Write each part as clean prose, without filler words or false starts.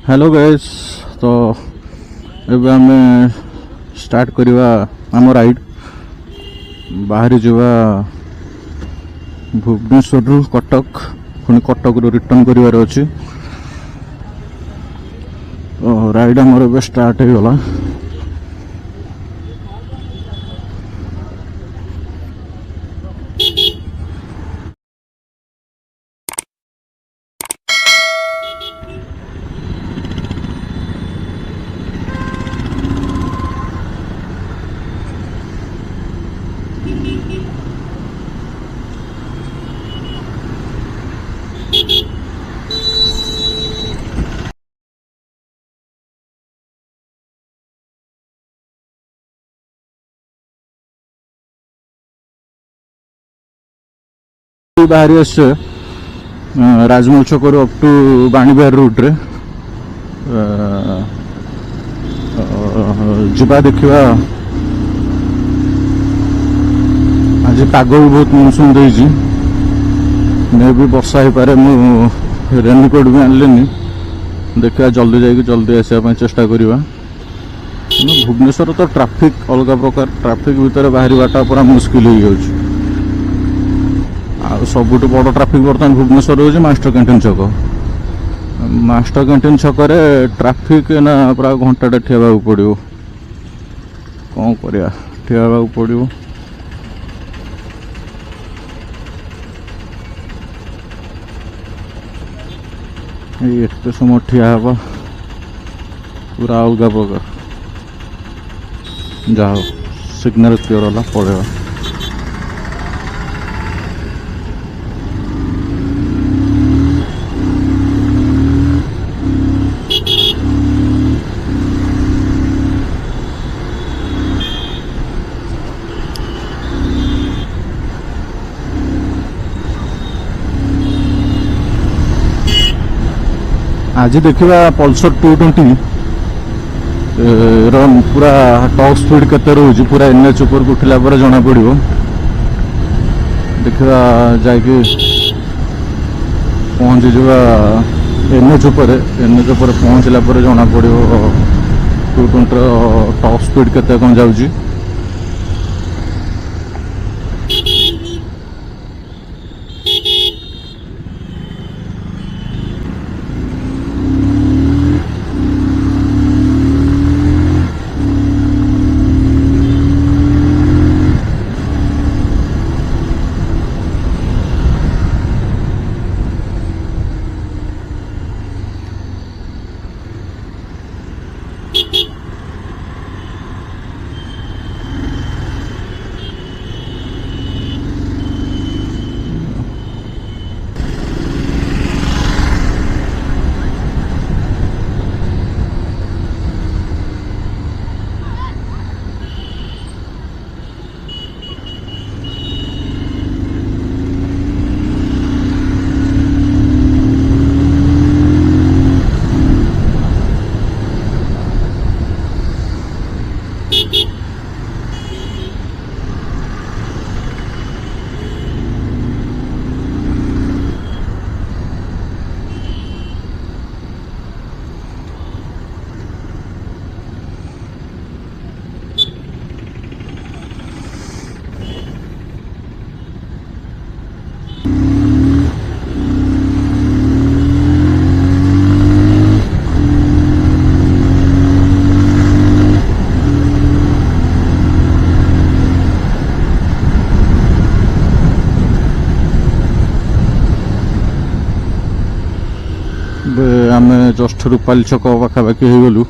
Hello guys. तो एबे आम स्टार्ट करवा आम राइड बाहरी जावा भुवनेश्वर रु कटक पुणी कटक रु रिटर्न करिवार अछि। राइड आमर एबे स्टार्ट हो गला। बाहरी आस राजमहल छक अप टू बाणीबिहार रूट रे जा देखा। आज पाग भी बहुत मनसून देजी मे भी वर्षा हो पारे। मु रेनकोट भी आनलिनी। देखा जल्दी जाकि जल्दी आसापी चेष्टा करवा। भुवनेश्वर तो ट्राफिक अलग प्रकार। ट्राफिक भितर बाहर बाटा पूरा मुस्किल हो जाऊँ। सबुठ बड़ ट्राफिक बर्तमान भुवनेश्वर हूँ मास्टर कैंटीन छक। मास्टर कैंटीन छक ट्राफिक ना पूरा घंटाटे ठिया पड़ो। कौन कर ठिया पड़ो। एत समय ठिया हवा पूरा अलग प्रकार। जाओ सिग्नल क्लियर है पड़ेगा। आज देखा पल्सर 220 पूरा टॉप स्पीड केते रोज पूरा एनएच ऊपर उठला पर जना पड़ो। देखा जाकि पहुँची जा एनएच ऊपर पहुँचला पर जना पड़ो 220 टॉप स्पीड केते कौन जाऊँगी। आम जस्ट रूपाली छक पाखापाखि हो गलु।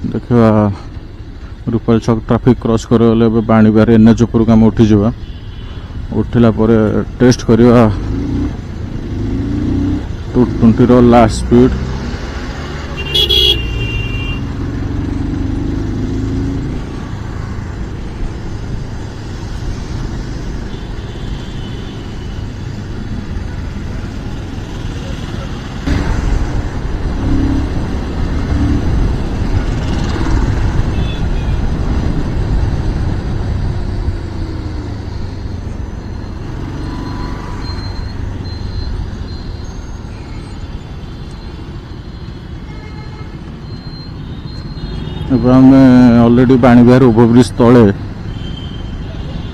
देखा रूपाली छक ट्राफिक क्रॉस करगले बाणीबिहार एनएच उपरक आम उठी जा। उठिला टेस्ट करवा 220 लास्ट स्पीड। ଏବେ ଆମେ ଅଲରେଡ଼ି ବାଣୀବିହାର ଓଭରବ୍ରିଜ୍ ତଳେ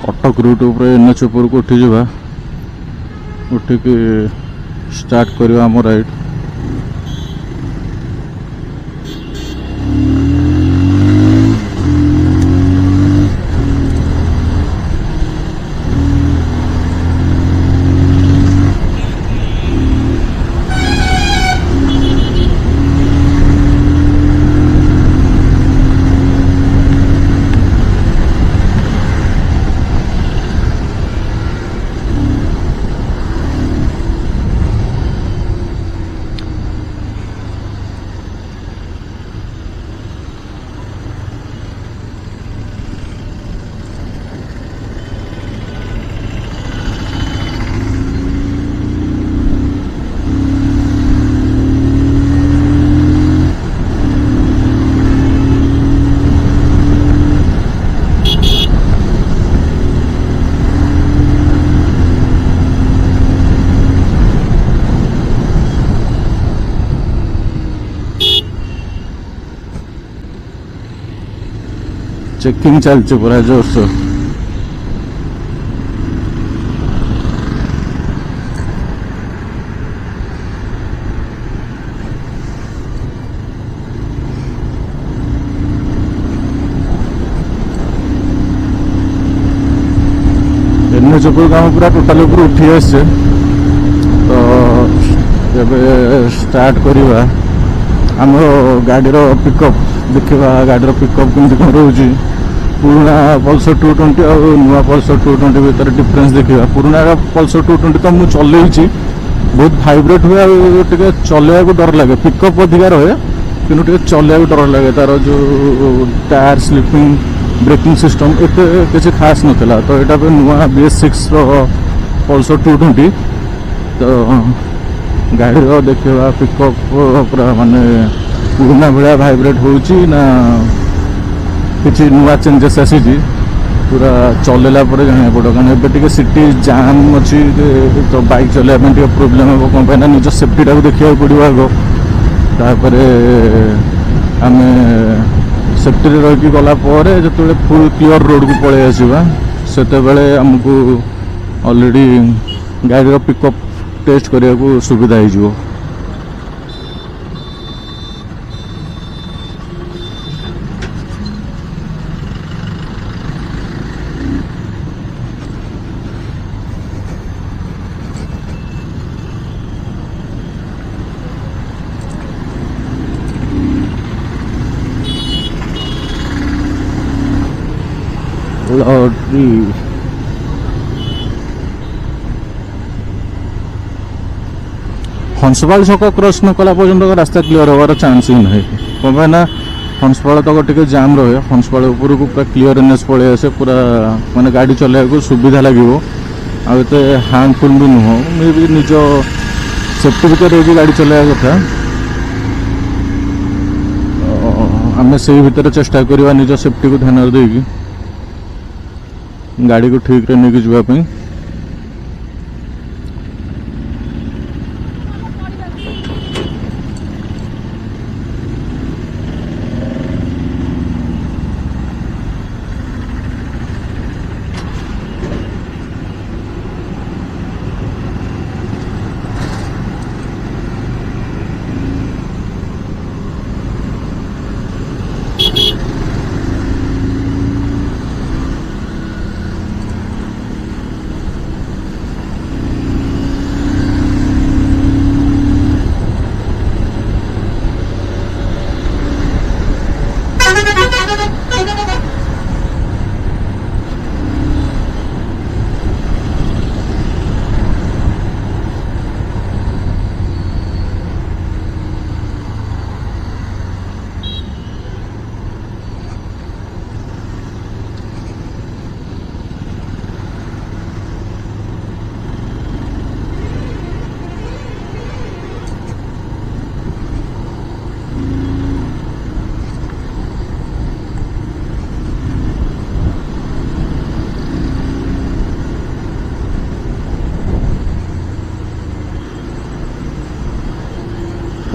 କଟକ ରୁଟ୍ ଉପରେ NH ଉପରକୁ ଉଠିଯିବା। ଉଠିକି ଷ୍ଟାର୍ଟ କରିବା ଆମ ରାଇଡ୍। चेकिंग चलছে पूरा जोरसो। NH उपरको आम पूरा टोटाल ऊपर उठी आसे तो स्टार्ट करवा आम गाड़ी पिकअप देखा गाड़ी पिकअप केमती कौन रोचे पुराना पल्सर 220 और नुआ पल्सर 220 भितर डिफरेंस देखा। पुराना पल्सर 220 तो मुझे चलई बहुत वाइब्रेट हुए टे चलैया को डर लगे पिकअप अधिकार रहे कि चलैया डर लगे तार जो टायर स्लीपिंग ब्रेकिंग सिस्टम एत किसी खास नाला तो यहाँ नुआ BS6 पल्सर 220 तो गाड़ी देखा पिकअप पूरा माने पुराना भाया वाइब्रेट होची ना किसी नुआ चेंजेस आसी पूरा चलेला जाना पड़ो कारण एबे सिटी जाम अच्छी तो बाइक चलने प्रोब्लेम हम कौन पाई निज सेफ्टी टाक देखा पड़ो आग तापर आम सेफ्टी रही गलापर जो फुल क्लियर रोड को पलि आसवा से आमको ऑलरेडी गाड़ी पिकअप टेस्ट करने को सुविधा हो। हंसपाल छक क्रॉस न कला पर्यंत रास्ता क्लीयर होवार चांस ही ना कौन ना हंसपाल तक टे जाम रहे हंसपाल उपर को पूरा क्लीयरनेस पलि आसे पूरा माने गाड़ी चलाइक सुविधा लगे आते हार्मफुल भी नुह मे भी निज सेफ्टी भितर गाड़ी चलाइया कथा आम से भितर चेष्टा करवा निज सेफ्टी को ध्यान देकी गाड़ी को ठीक नहीं जावाई।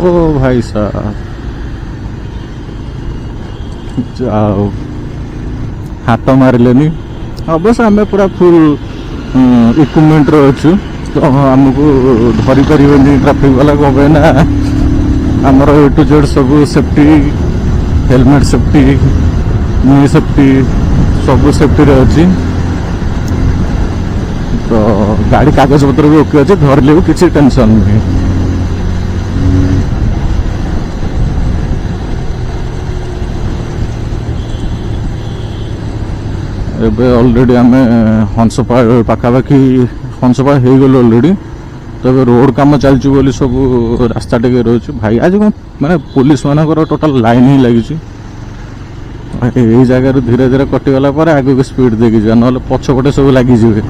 ओ भाई साहब ଆଉ ହାତ ମାରିଲେନି। ଅବଶ୍ୟ ଆମେ ପୁରା ଫୁଲ୍ ଇକ୍ୱିପମେଣ୍ଟରେ ଅଛୁ, ତ ଆମକୁ ଧରି ପାରିବେନି ଟ୍ରାଫିକ୍ ବାଲା। କ'ଣ ପାଇଁ ନା ଆମର ଏ ଟୁ ଜେଡ୍ ସବୁ ସେଫ୍ଟି, ହେଲମେଟ୍ ସେଫ୍ଟି, ନି ସେଫ୍ଟି ସବୁ ସେଫ୍ଟିରେ ଅଛି। ତ ଗାଡ଼ି କାଗଜପତ୍ର ବି ଓକେ ଅଛି, ଧରିଲେ ବି କିଛି ଟେନସନ୍ ନୁହେଁ। ଏବେ ଅଲରେଡ଼ି ଆମେ ହଂସପାଳ ପାଖାପାଖି ହଂସପାଳ ହେଇଗଲୁ ଅଲରେଡ଼ି। ତ ଏବେ ରୋଡ଼ କାମ ଚାଲିଛି ବୋଲି ସବୁ ରାସ୍ତା ଟିକେ ରହୁଛି। ଭାଇ ଆଜି କ'ଣ ମାନେ ପୋଲିସ ମାନଙ୍କର ଟୋଟାଲ ଲାଇନ୍ ହିଁ ଲାଗିଛି। ଏଇ ଜାଗାରୁ ଧୀରେ ଧୀରେ କଟିଗଲା ପରେ ଆଗକୁ ସ୍ପିଡ଼ ଦେଇକି ଯିବା, ନହେଲେ ପଛପଟେ ସବୁ ଲାଗିଯିବେ।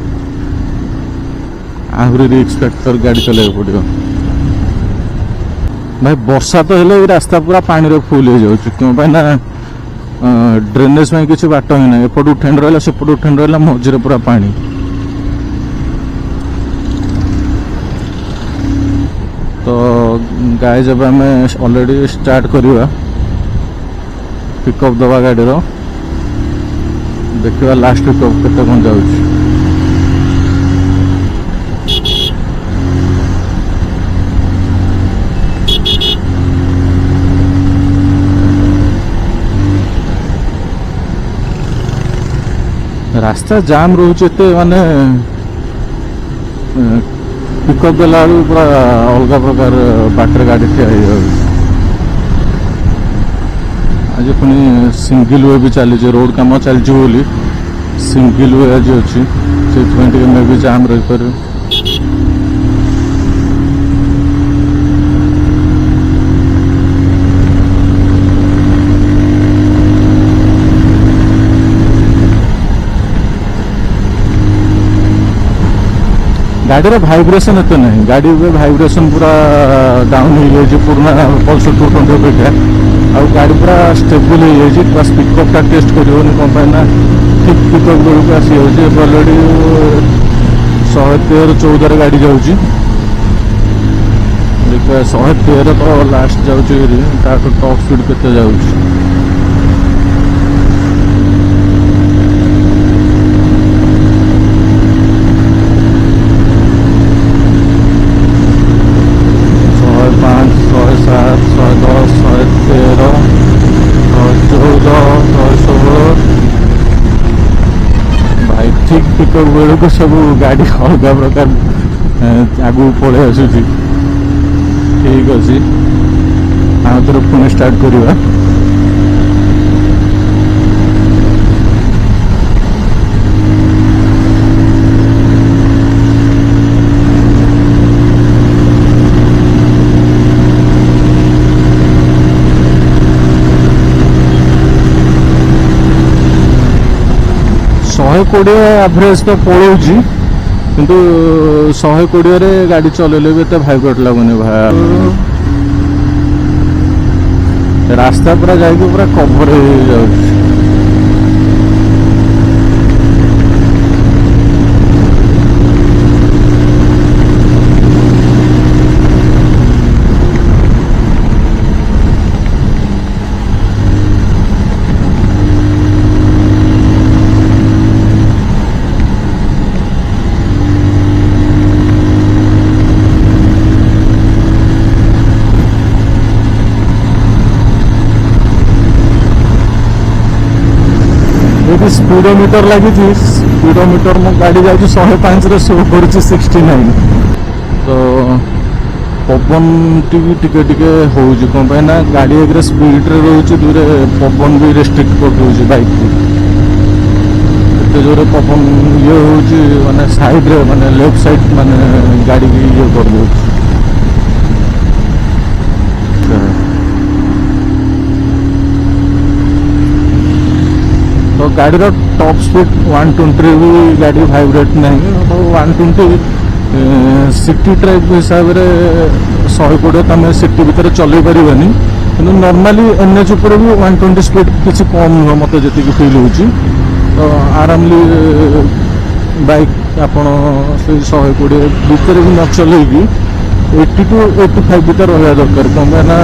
ଆହୁରି ରିକ୍ସ ଫ୍ୟାକ୍ଟର ଗାଡ଼ି ଚଲେଇବାକୁ ପଡ଼ିବ। ଭାଇ ବର୍ଷା ତ ହେଲେ ଏଇ ରାସ୍ତା ପୁରା ପାଣିରେ ଫୁଲ୍ ହେଇଯାଉଛି। କ'ଣ ପାଇଁ ନା ଡ୍ରେନେଜ ପାଇଁ କିଛି ବାଟ ହିଁ ନାହିଁ। ଏପଟୁ ଠେଣ୍ଡ ରହିଲା, ସେପଟୁ ଠେଣ୍ଡ ରହିଲା, ମଝିରେ ପୁରା ପାଣି। ତ ଗାଈ ଯେବେ ଆମେ ଅଲରେଡ଼ି ଷ୍ଟାର୍ଟ କରିବା ପିକଅପ୍ ଦେବା ଗାଡ଼ିର, ଦେଖିବା ଲାଷ୍ଟ ପିକଅପ୍ କେତେ କ'ଣ ଯାଉଛି। ରାସ୍ତା ଜାମ୍ ରହୁଛି ଏତେ, ମାନେ ପିକଅପ୍ ଦେଲା ବେଳକୁ ପୁରା ଅଲଗା ପ୍ରକାର ବାଟରେ ଗାଡ଼ି ଠିଆ ହେଇଯାଉଛି। ଆଜି ପୁଣି ସିଙ୍ଗିଲ୍ ୱେ ବି ଚାଲିଛି, ରୋଡ଼ କାମ ଚାଲିଛି ବୋଲି ସିଙ୍ଗିଲ୍ ୱେ ଆଜି ଅଛି, ସେଥିପାଇଁ ଟିକେ ମେ ବି ଜାମ୍ ରହିପାରିବ। गाड़ी भाइब्रेशन एत नहीं, गाड़ी भाइब्रेशन पूरा डाउन हो जाए पुराना पल्सर 220 अपेक्षा। आउ गाड़ी पूरा स्टेबल हो जाए, बस पिकअपटा टेस्ट करना कौन पाए ना ठीक पिकअप बेलू आसी जाऊँगी। अलरेडी 113-14 गाड़ी जाऊँगी, देखिए 113 तो लास्ट जाऊँगी। टॉप स्पीड केते जाऊँगी। 113, 114, 116 भाई ठीक पिकअप बेलू को सब गाड़ी अलग प्रकार आगू पलि आसूची। ठीक अच्छे आउ थोड़ा पुणी स्टार्ट करवा। कोड़े एवरेज तो पड़ोची, किंतु 120 गाड़ी चलेले भी एत भाइब्रेट लगुनि। रास्ता पूरा जाइए पूरा कभर हो जाऊँ। स्पीडोमीटर लगी, स्पीडोमीटर मो गाड़ी जाऊँ 105 शो कर 69। तो पवन टिके टी कौन पाए ना गाड़ी एक स्पीड रे रोचे, दूरे पवन भी रेस्ट्रिक्ट कर बाइक को। एत जोरे पवन ये हूँ माने साइड रे माने लेफ्ट साइड माने गाड़ी की ये कर दे। तो गाड़ी टॉप स्पीड 120 भी गाड़ी भाइब्रेट नहीं। तो 120 सिटी ट्राइप हिसाब से 120 तुम सिटी भितर चल पारानी, कि नॉर्मली एनएच उपर भी 120 स्पीड किसी कम नुह मत जी फिल हो। तो आरामली बाइक आपण से 120 भितर भी न चल 80 to 85 भितर रहा दरकार। कौन ना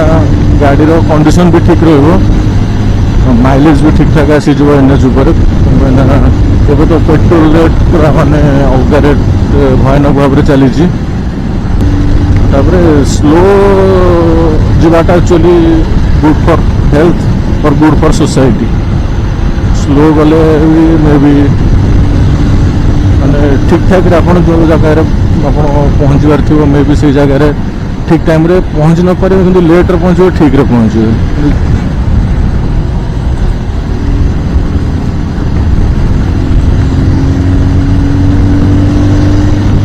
गाड़ी कंडीशन भी ठीक रही माइलेज भी ठीक ठाक आसीज एनएच ଏବେ ତ पेट्रोल रेट पूरा माने अलग रेट भयानक भाव में चली स्लो जीवाटा एक्चुअली गुड फॉर हेल्थ और गुड फॉर सोसाइटी स्लो गले मे बी माने ठीक ठाक आप जो जगह पहुँचबार थी मे बी से जगह ठीक टाइम रे पहुँच न पारे कि लेट रे पहुँचे ठीक रे पहुँचे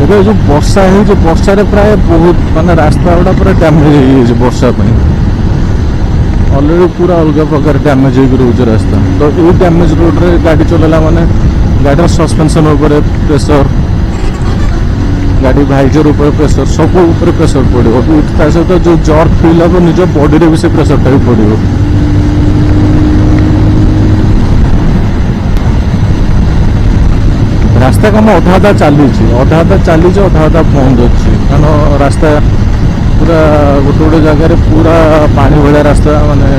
ଏବେ जो ବର୍ଷା ହେଇଛି ବର୍ଷାରେ ପ୍ରାୟ ବହୁତ ମାନେ ରାସ୍ତା ଗୁଡ଼ା ପୁରା ଡ୍ୟାମେଜ୍ ହେଇଯାଇଛି ବର୍ଷା ପାଇଁ ଅଲରେଡ଼ି ପୁରା ଅଲଗା ପ୍ରକାର ଡ୍ୟାମେଜ୍ ହେଇକି ରହୁଛି ରାସ୍ତା ତ ଏଇ ଡ୍ୟାମେଜ୍ ରୋଡ଼ରେ ଗାଡ଼ି ଚଲେଇଲା ମାନେ ଗାଡ଼ିର ସସ୍ପେନ୍ସନ୍ ଉପରେ ପ୍ରେସର ଗାଡ଼ି ଭାଇଜର ଉପରେ ପ୍ରେସର ସବୁ ଉପରେ ପ୍ରେସର ପଡ଼ିବ ତା ସହିତ ଯେଉଁ ଜର୍କ ଫିଲ୍ ହେବ ନିଜ ବଡ଼ିରେ ବି ସେ ପ୍ରେସରଟା ବି ପଡ଼ିବ रास्ता कम अधा अधा चली अधा अधा बंद अच्छी कारण रास्ता पूरा गोटे गोटे जगह पूरा पानी भाया रास्ता माने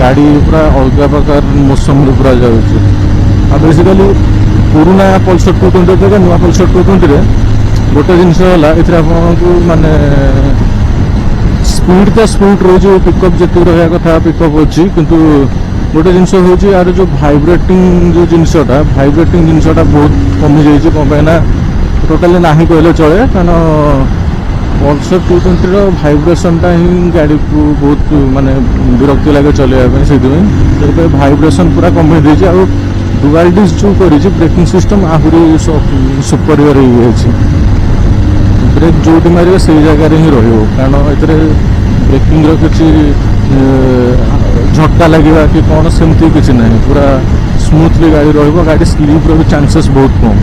गाड़ी पूरा अलग प्रकार मौसम पूरा जाऊँगी आ बेसिकली पुराना पल्सर 220 नुआ पल्सर 220 गोटे जिनस आपको माने स्पीड तो स्पीड रोज पिकअप जी रहा कथा पिकअप अच्छी किंतु गोटे जिनस हूँ यार जो भाइब्रेटिंग जो जिनसटा भाइब्रेटिंग जिनसटा बहुत कमी जाइए कहीं टोटाली ना कहले चले कारण पल्सर 220 भाइब्रेसनटा ही गाड़ी को बहुत माने विरक्ति लगे चलने से भाइब्रेसन पूरा कमी देती आ डुअल डिस्क जो कर ब्रेकिंग सिस्टम आहरी सुपरियर ब्रेक जो मारे से जगह ही कारण ए ब्रेकिंग किसी झटका लगे कि कौन सेमती किसी ना पूरा स्मूथली गाड़ी रही गाड़ी स्लीप भी चांसेस बहुत कम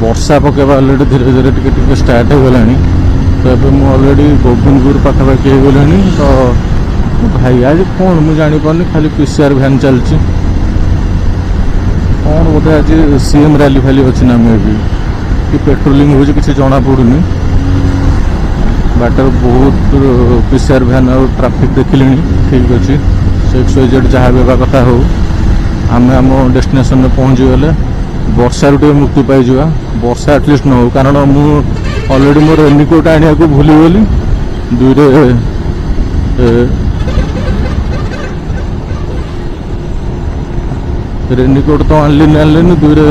वर्षा पकेबा अलरेडी धीरे धीरे टिके स्टार्ट हो गलानी तो ये मुझे अलरेडी गोविंदपुर पाखापाखि हो गलानी तो भाई आज कौन मुझे जापार खाली पीसीआर भैन चलती कौन बोधे आज सीएम रैली फाली अच्छी ना मे भी कि पेट्रोलिंग हो किसी जना पड़ूनी बाटर बहुत पीसीआर भैन और ट्रैफिक देखिले ठीक अच्छे XYZ जहाँ भी कथा हो आम आम डेस्टिनेशन में पहुँची गले वर्षा टे मुक्ति पाई वर्षा एटलिस्ट न हो कारण मु ऑलरेडी मोर रेनिकोट आने को भूली गली दुईरे रेनिकोट तो आनलिनी दुईरे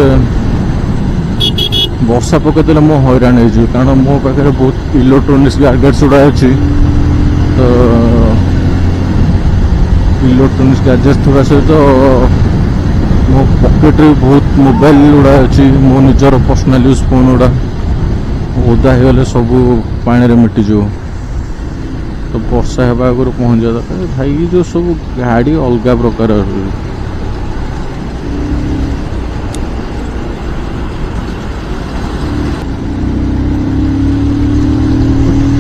वर्षा पकईदे मो हैरान हो कारण मो पाखे बहुत इलेक्ट्रोनिक्स गैजेट्स गुड़ा अच्छी तो इलेक्ट्रोनिक्स गैजेट्स थोड़ा सहित मो पकेट रे बहुत मोबाइल गुड़ा अच्छी मो निजर पर्सनाल यूज फोन गुड़ा ओदा हो सब पानी मिटिज तो वर्षा होगा आगे पहुँच जाता भाई जो सब गाड़ी अलग प्रकार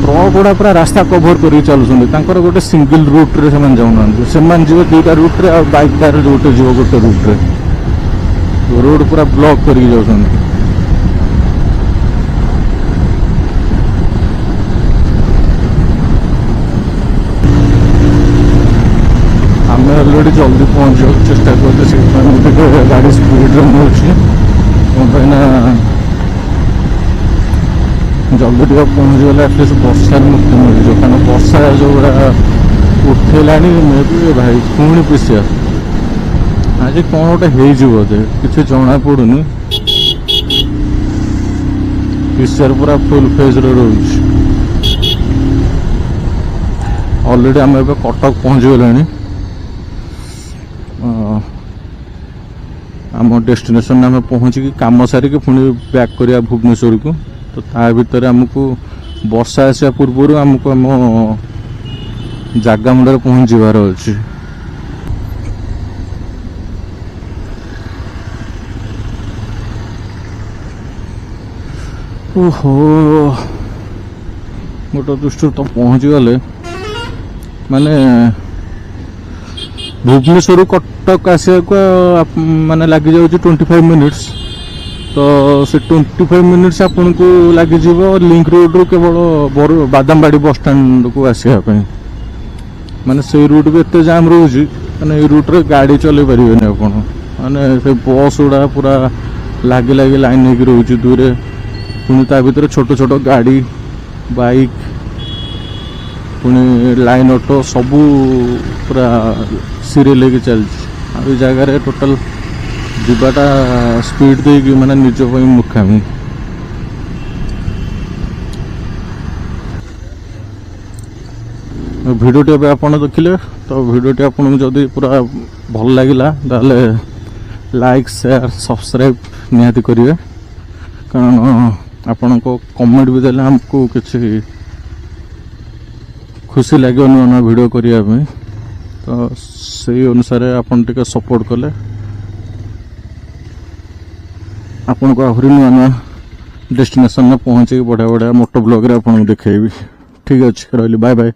ट्रक गुड़ा पूरा रास्ता कभर कर चलुँच गोटे सिंगल रूट रे से जाऊना से जी दुईटा रूट रे बाइक कार गोटे जीव गोटे रूट रे रोड पूरा ब्लॉक कर आम अलरेडी जल्दी पहुँचा चेष्टा करते गाड़ी स्पीड रे मुझे जल्दी टे पहुँच गले एटलिस्ट वर्षार मुक्ति मिल कारण वर्षा जो गुड़ा उठेला मे भी भाई पुणी पीसीआर आज कौन गोटे बोधे किसी जना पड़ूनी पीसीआर पूरा फुल फेज रोच ऑलरेडी आम कटक पहुँच गले आम डेस्टिनेशन आम पहुँचिकी कम सारिकी पुणी बैक करिया भुवनेश्वर को तो ता भीतर आमको वर्षा आसा पूर्व आमको आम जगह मुंडे पहुँचबार अच्छी ओहो गोटे दृष्टि तो पहुँच गले माने भुवनेश्वर कटक आसा माने लगी जाऊँ 25 मिनिट्स तो से 25 मिनिट्स आपन को लगी जीवो लिंक रोड रो केवल बादामबाड़ी बस स्टैंड को आसिया पे माने से रूट भी एते जाम रोजी माने ए रूट रे गाड़ी चले परिबेनी आपन माने से बस उड़ा पूरा लागी लागी लाइन होगी रोजी दूरे पुणी ता भीतर छोट छोट गाड़ी बाइक पुणी लाइन ऑटो सबू पूरा सीरियल लेके चलती जगार टोटाल जीवाटा स्पीड देगी माने निज मुखामी भिडियोटी अब आप देखिले तो भिडियोटी आपको जदि पूरा भल लगिला ताले लाइक शेयर सब्सक्राइब निहाती करिवे कारण आपण को कमेंट भी देले हमको किसी खुशी लगे नुआ नुआ भिड करने तो से अनुसार आपन टिके सपोर्ट कले आपन को आहरी नुआ नुआ डेस्टिनेशन में पहुँचे बढ़िया बढ़िया मोटो ब्लॉग रे आपन देखेबी ठीक अच्छे रही बाय बाय।